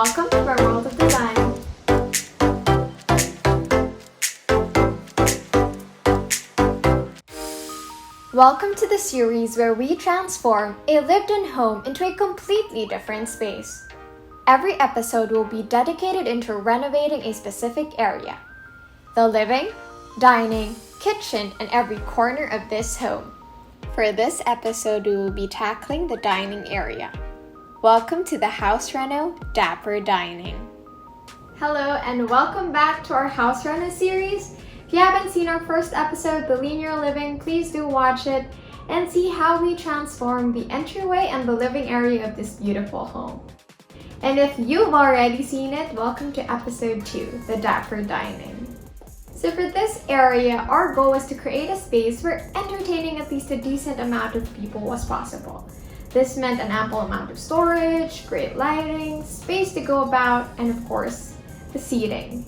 welcome to our world of design. Welcome to the series where we transform a lived-in home into a completely different space. Every episode will be dedicated into renovating a specific area. The living, dining, kitchen, and every corner of this home. For this episode, we will be tackling the dining area. Welcome to the House Reno Dapper Dining. Hello and welcome back to our House Reno series. If you haven't seen our first episode, The Linear Living, please do watch it and see how we transform the entryway and the living area of this beautiful home. And if you've already seen it, welcome to episode 2, The Dapper Dining. So for this area, our goal was to create a space where entertaining at least a decent amount of people was possible. This meant an ample amount of storage, great lighting, space to go about, and of course, the seating.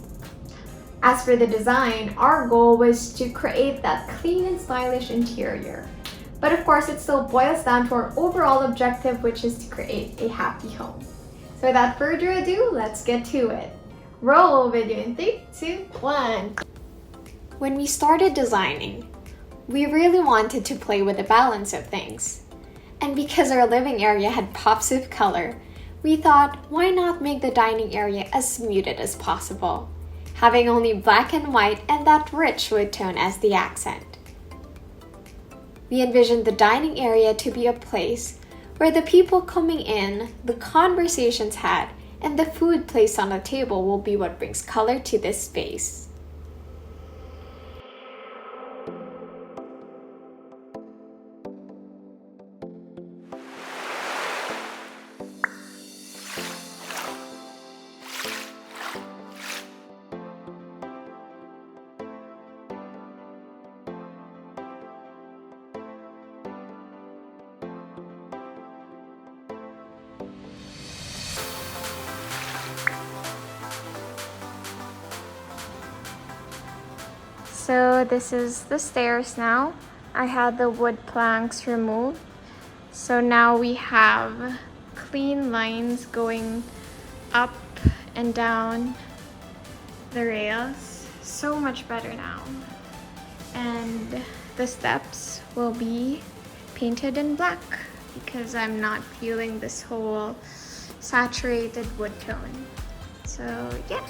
As for the design, our goal was to create that clean and stylish interior. But of course, it still boils down to our overall objective, which is to create a happy home. So without further ado, let's get to it. Roll video in 3, 2, 1. When we started designing, we really wanted to play with the balance of things. And because our living area had pops of color, we thought, why not make the dining area as muted as possible, having only black and white and that rich wood tone as the accent. We envisioned the dining area to be a place where the people coming in, the conversations had, and the food placed on the table will be what brings color to this space. So this is the stairs now. I had the wood planks removed. So now we have clean lines going up and down the rails. So much better now. And the steps will be painted in black because I'm not feeling this whole saturated wood tone. So yeah.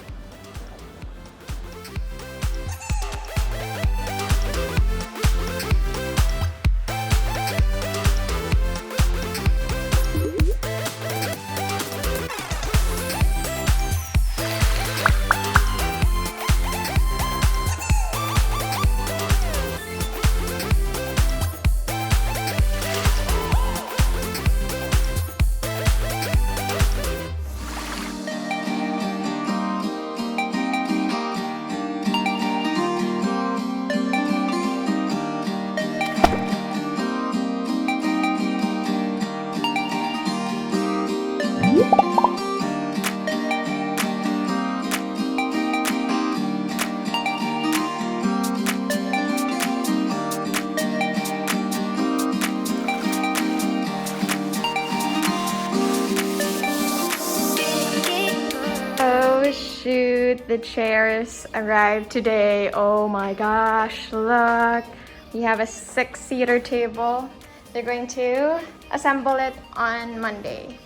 Shoot, the chairs arrived today. Oh my gosh, look. We have a 6-seater table. They're going to assemble it on Monday.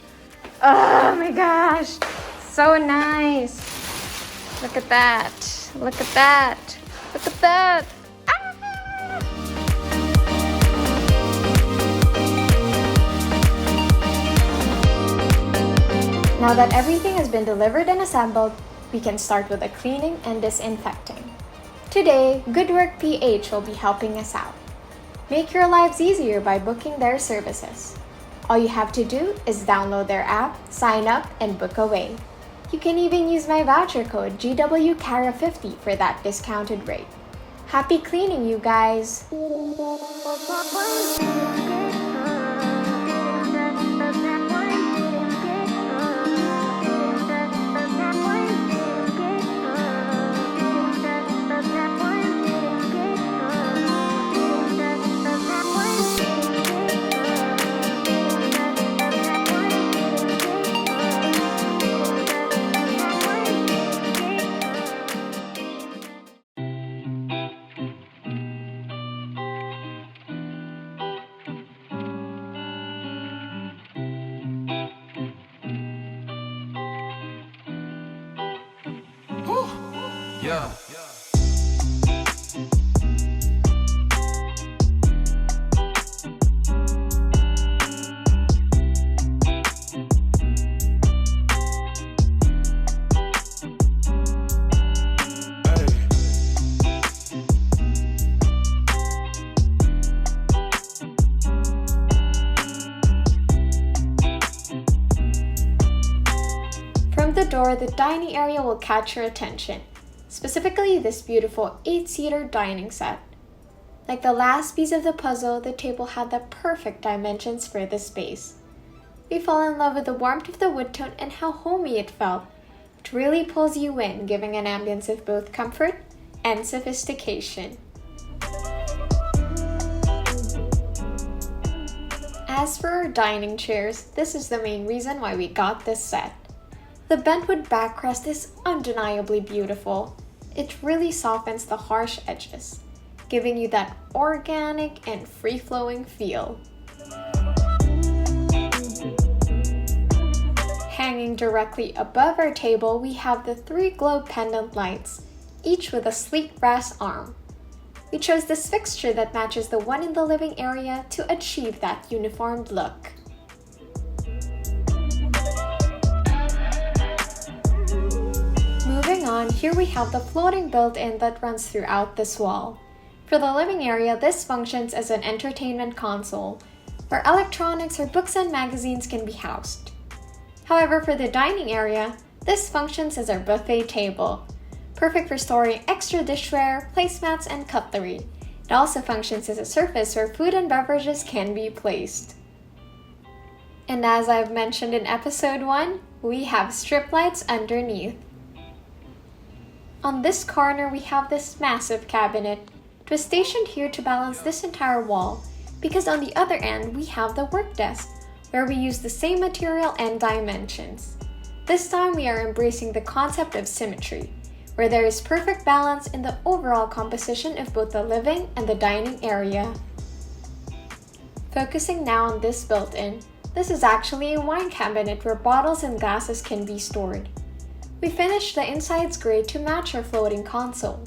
Oh my gosh, so nice. Look at that. Look at that. Look at that. Now that everything has been delivered and assembled, we can start with the cleaning and disinfecting. Today, Good Work PH will be helping us out. Make your lives easier by booking their services. All you have to do is download their app, sign up, and book away. You can even use my voucher code GWCARA50 for that discounted rate. Happy cleaning, you guys! Yeah. From the door, the dining area will catch your attention, specifically this beautiful 8-seater dining set. Like the last piece of the puzzle, the table had the perfect dimensions for the space. We fall in love with the warmth of the wood tone and how homey it felt. It really pulls you in, giving an ambience of both comfort and sophistication. As for our dining chairs, this is the main reason why we got this set. The bentwood backrest is undeniably beautiful. It really softens the harsh edges, giving you that organic and free-flowing feel. Hanging directly above our table, we have the 3 globe pendant lights, each with a sleek brass arm. We chose this fixture that matches the one in the living area to achieve that uniformed look. Moving on, here we have the floating built-in that runs throughout this wall. For the living area, this functions as an entertainment console, where electronics or books and magazines can be housed. However, for the dining area, this functions as our buffet table, perfect for storing extra dishware, placemats, and cutlery. It also functions as a surface where food and beverages can be placed. And as I've mentioned in episode 1, we have strip lights underneath. On this corner, we have this massive cabinet. It was stationed here to balance this entire wall, because on the other end, we have the work desk, where we use the same material and dimensions. This time, we are embracing the concept of symmetry, where there is perfect balance in the overall composition of both the living and the dining area. Focusing now on this built-in, this is actually a wine cabinet where bottles and glasses can be stored. We finished the insides gray to match our floating console.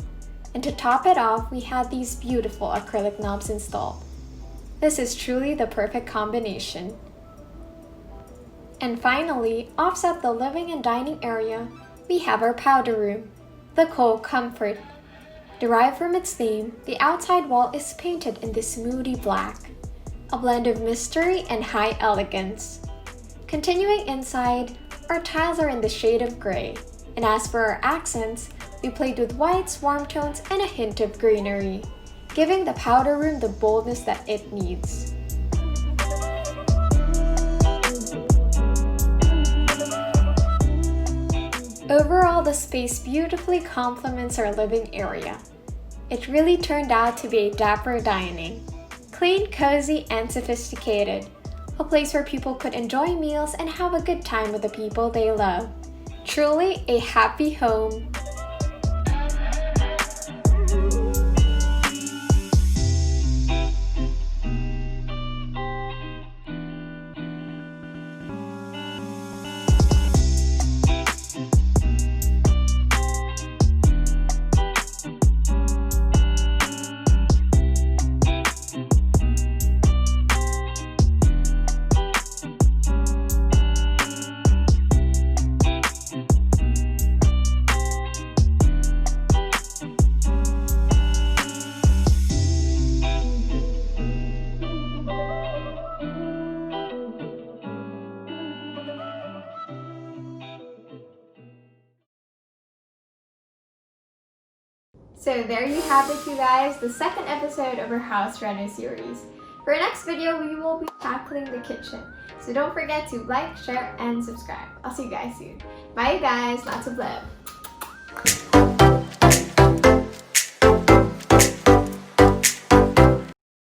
And to top it off, we had these beautiful acrylic knobs installed. This is truly the perfect combination. And finally, offset the living and dining area, we have our powder room, the Coal Comfort. Derived from its name, the outside wall is painted in this moody black, a blend of mystery and high elegance. Continuing inside, our tiles are in the shade of gray, and as for our accents, we played with whites, warm tones, and a hint of greenery, giving the powder room the boldness that it needs. Overall, the space beautifully complements our living area. It really turned out to be a dapper dining. Clean, cozy, and sophisticated. A place where people could enjoy meals and have a good time with the people they love. Truly a happy home. So there you have it, you guys, the second episode of our house reno series. For our next video, we will be tackling the kitchen. So don't forget to like, share, and subscribe. I'll see you guys soon. Bye, you guys. Lots of love.